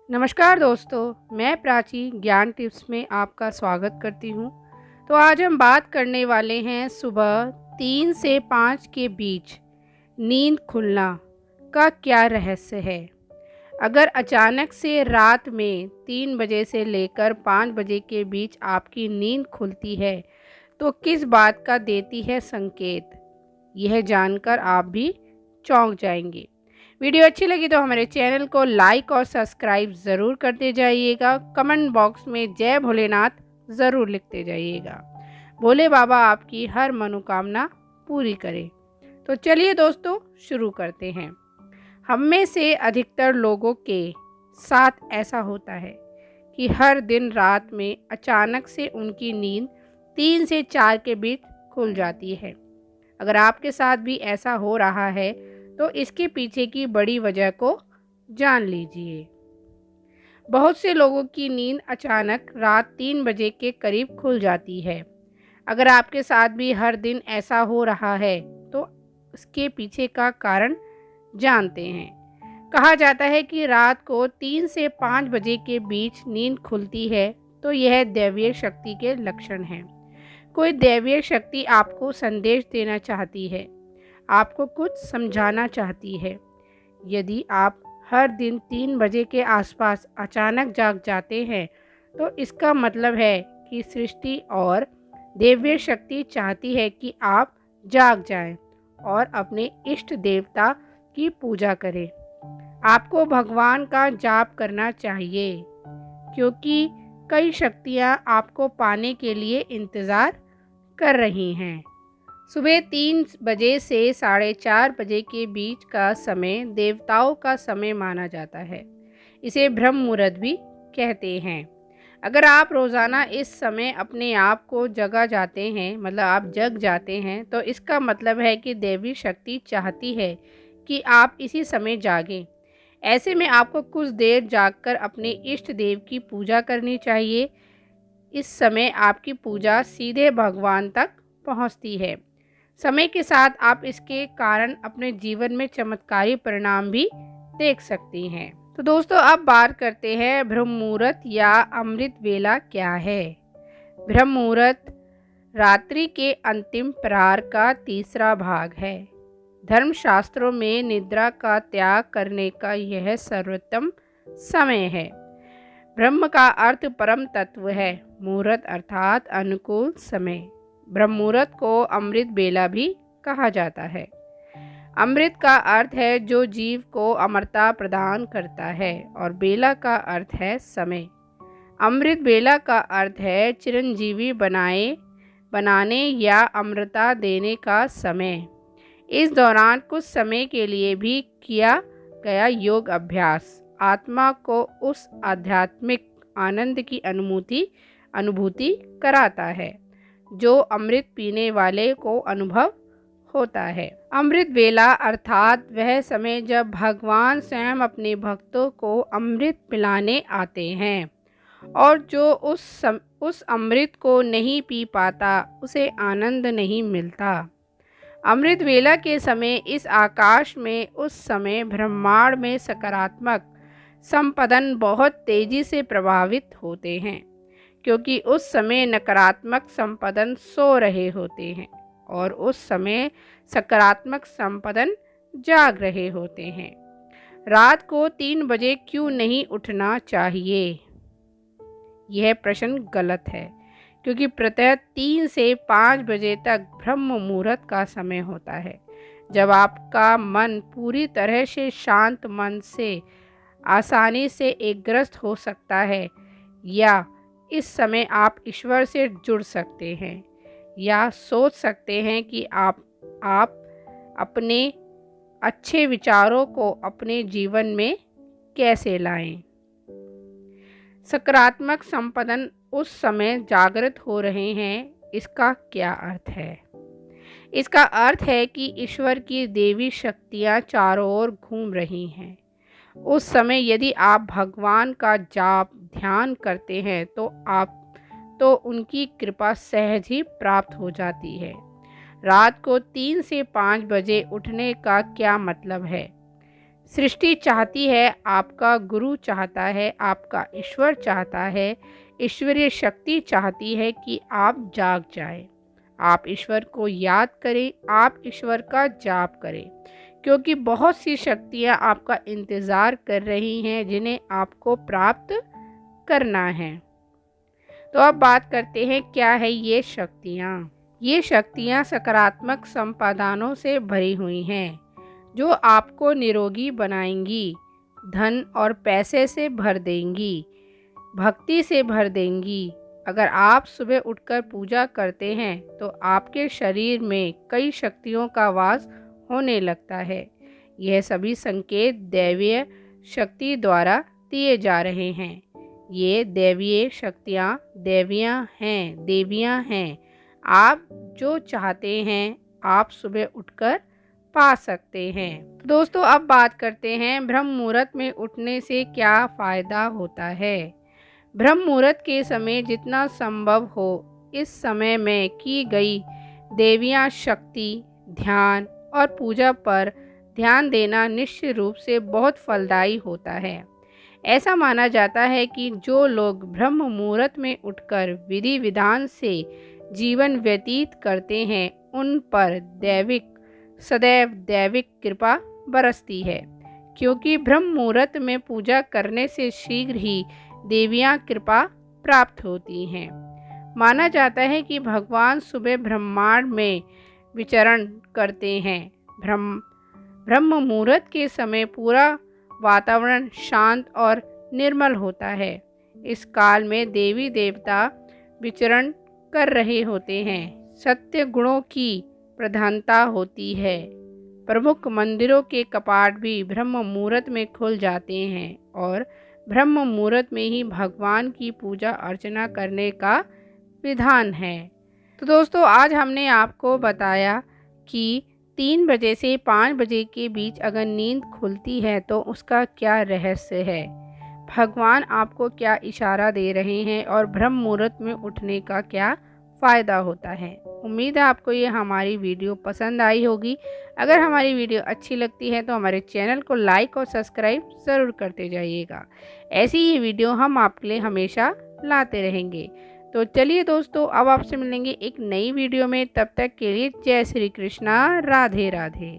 नमस्कार दोस्तों, मैं प्राची ज्ञान टिप्स में आपका स्वागत करती हूँ। तो आज हम बात करने वाले हैं सुबह 3 से 5 के बीच नींद खुलना का क्या रहस्य है। अगर अचानक से रात में 3 बजे से लेकर 5 बजे के बीच आपकी नींद खुलती है तो किस बात का देती है संकेत, यह जानकर आप भी चौंक जाएंगे। वीडियो अच्छी लगी तो हमारे चैनल को लाइक और सब्सक्राइब ज़रूर करते जाइएगा। कमेंट बॉक्स में जय भोलेनाथ ज़रूर लिखते जाइएगा। भोले बाबा आपकी हर मनोकामना पूरी करें। तो चलिए दोस्तों शुरू करते हैं। हम में से अधिकतर लोगों के साथ ऐसा होता है कि हर दिन रात में अचानक से उनकी नींद 3 से 4 के बीच खुल जाती है। अगर आपके साथ भी ऐसा हो रहा है तो इसके पीछे की बड़ी वजह को जान लीजिए। बहुत से लोगों की नींद अचानक रात 3 बजे के करीब खुल जाती है। अगर आपके साथ भी हर दिन ऐसा हो रहा है तो इसके पीछे का कारण जानते हैं। कहा जाता है कि रात को 3 से 5 बजे के बीच नींद खुलती है तो यह दैवीय शक्ति के लक्षण हैं। कोई दैवीय शक्ति आपको संदेश देना चाहती है, आपको कुछ समझाना चाहती है। यदि आप हर दिन 3 बजे के आसपास अचानक जाग जाते हैं तो इसका मतलब है कि सृष्टि और दैवीय शक्ति चाहती है कि आप जाग जाएं और अपने इष्ट देवता की पूजा करें। आपको भगवान का जाप करना चाहिए क्योंकि कई शक्तियां आपको पाने के लिए इंतज़ार कर रही हैं। सुबह 3 बजे से 4:30 बजे के बीच का समय देवताओं का समय माना जाता है। इसे ब्रह्म मुहूर्त भी कहते हैं। अगर आप रोज़ाना इस समय अपने आप को जगा जाते हैं, मतलब आप जग जाते हैं, तो इसका मतलब है कि देवी शक्ति चाहती है कि आप इसी समय जागें। ऐसे में आपको कुछ देर जागकर अपने इष्ट देव की पूजा करनी चाहिए। इस समय आपकी पूजा सीधे भगवान तक पहुंचती है। समय के साथ आप इसके कारण अपने जीवन में चमत्कारी परिणाम भी देख सकती हैं। तो दोस्तों अब बात करते हैं ब्रह्म मुहूर्त या अमृत वेला क्या है। ब्रह्म मुहूर्त रात्रि के अंतिम प्रहर का तीसरा भाग है। धर्मशास्त्रों में निद्रा का त्याग करने का यह सर्वोत्तम समय है। ब्रह्म का अर्थ परम तत्व है, मुहूर्त अर्थात अनुकूल समय। ब्रह्म मुहूर्त को अमृत बेला भी कहा जाता है। अमृत का अर्थ है जो जीव को अमरता प्रदान करता है और बेला का अर्थ है समय। अमृत बेला का अर्थ है चिरंजीवी बनाने या अमरता देने का समय। इस दौरान कुछ समय के लिए भी किया गया योग अभ्यास आत्मा को उस आध्यात्मिक आनंद की अनुभूति कराता है जो अमृत पीने वाले को अनुभव होता है। अमृत वेला अर्थात वह समय जब भगवान स्वयं अपने भक्तों को अमृत पिलाने आते हैं और जो उस अमृत को नहीं पी पाता उसे आनंद नहीं मिलता। अमृत वेला के समय इस आकाश में उस समय ब्रह्मांड में सकारात्मक संपदन बहुत तेजी से प्रभावित होते हैं क्योंकि उस समय नकारात्मक संपदन सो रहे होते हैं और उस समय सकारात्मक संपदन जाग रहे होते हैं। रात को 3 बजे क्यों नहीं उठना चाहिए? यह प्रश्न गलत है क्योंकि प्रातः 3 से 5 बजे तक ब्रह्म मुहूर्त का समय होता है जब आपका मन पूरी तरह से शांत मन से आसानी से एकग्रस्त हो सकता है, या इस समय आप ईश्वर से जुड़ सकते हैं या सोच सकते हैं कि आप अपने अच्छे विचारों को अपने जीवन में कैसे लाएं। सकारात्मक संपदन उस समय जागृत हो रहे हैं, इसका क्या अर्थ है? इसका अर्थ है कि ईश्वर की देवी शक्तियाँ चारों ओर घूम रही हैं। उस समय यदि आप भगवान का जाप ध्यान करते हैं तो उनकी कृपा सहज ही प्राप्त हो जाती है। रात को 3 से 5 बजे उठने का क्या मतलब है? सृष्टि चाहती है, आपका गुरु चाहता है, आपका ईश्वर चाहता है, ईश्वरीय शक्ति चाहती है कि आप जाग जाएं। आप ईश्वर को याद करें, आप ईश्वर का जाप करें, क्योंकि बहुत सी शक्तियाँ आपका इंतज़ार कर रही हैं जिन्हें आपको प्राप्त करना है। तो अब बात करते हैं क्या है ये शक्तियाँ। ये शक्तियाँ सकारात्मक संपादनों से भरी हुई हैं जो आपको निरोगी बनाएंगी, धन और पैसे से भर देंगी, भक्ति से भर देंगी। अगर आप सुबह उठकर पूजा करते हैं तो आपके शरीर में कई शक्तियों का वास होने लगता है। यह सभी संकेत दैवीय शक्ति द्वारा दिए जा रहे हैं। ये दैवीय शक्तियाँ देवियाँ हैं। आप जो चाहते हैं आप सुबह उठकर पा सकते हैं। दोस्तों अब बात करते हैं ब्रह्म मुहूर्त में उठने से क्या फ़ायदा होता है। ब्रह्म मुहूर्त के समय जितना संभव हो इस समय में की गई देवियाँ शक्ति, ध्यान और पूजा पर ध्यान देना निश्चित रूप से बहुत फलदायी होता है। ऐसा माना जाता है कि जो लोग ब्रह्म मुहूर्त में उठकर विधि विधान से जीवन व्यतीत करते हैं उन पर सदैव दैविक कृपा बरसती है, क्योंकि ब्रह्म मुहूर्त में पूजा करने से शीघ्र ही देवियाँ कृपा प्राप्त होती हैं। माना जाता है कि भगवान सुबह ब्रह्मांड में विचरण करते हैं। ब्रह्म मुहूर्त के समय पूरा वातावरण शांत और निर्मल होता है। इस काल में देवी देवता विचरण कर रहे होते हैं। सत्य गुणों की प्रधानता होती है। प्रमुख मंदिरों के कपाट भी ब्रह्म मुहूर्त में खुल जाते हैं और ब्रह्म मुहूर्त में ही भगवान की पूजा अर्चना करने का विधान है। तो दोस्तों आज हमने आपको बताया कि 3 बजे से 5 बजे के बीच अगर नींद खुलती है तो उसका क्या रहस्य है, भगवान आपको क्या इशारा दे रहे हैं और ब्रह्म मुहूर्त में उठने का क्या फ़ायदा होता है। उम्मीद है आपको ये हमारी वीडियो पसंद आई होगी। अगर हमारी वीडियो अच्छी लगती है तो हमारे चैनल को लाइक और सब्सक्राइब ज़रूर करते जाइएगा। ऐसी ही वीडियो हम आपके लिए हमेशा लाते रहेंगे। तो चलिए दोस्तों अब आपसे मिलेंगे एक नई वीडियो में। तब तक के लिए जय श्री कृष्णा, राधे राधे।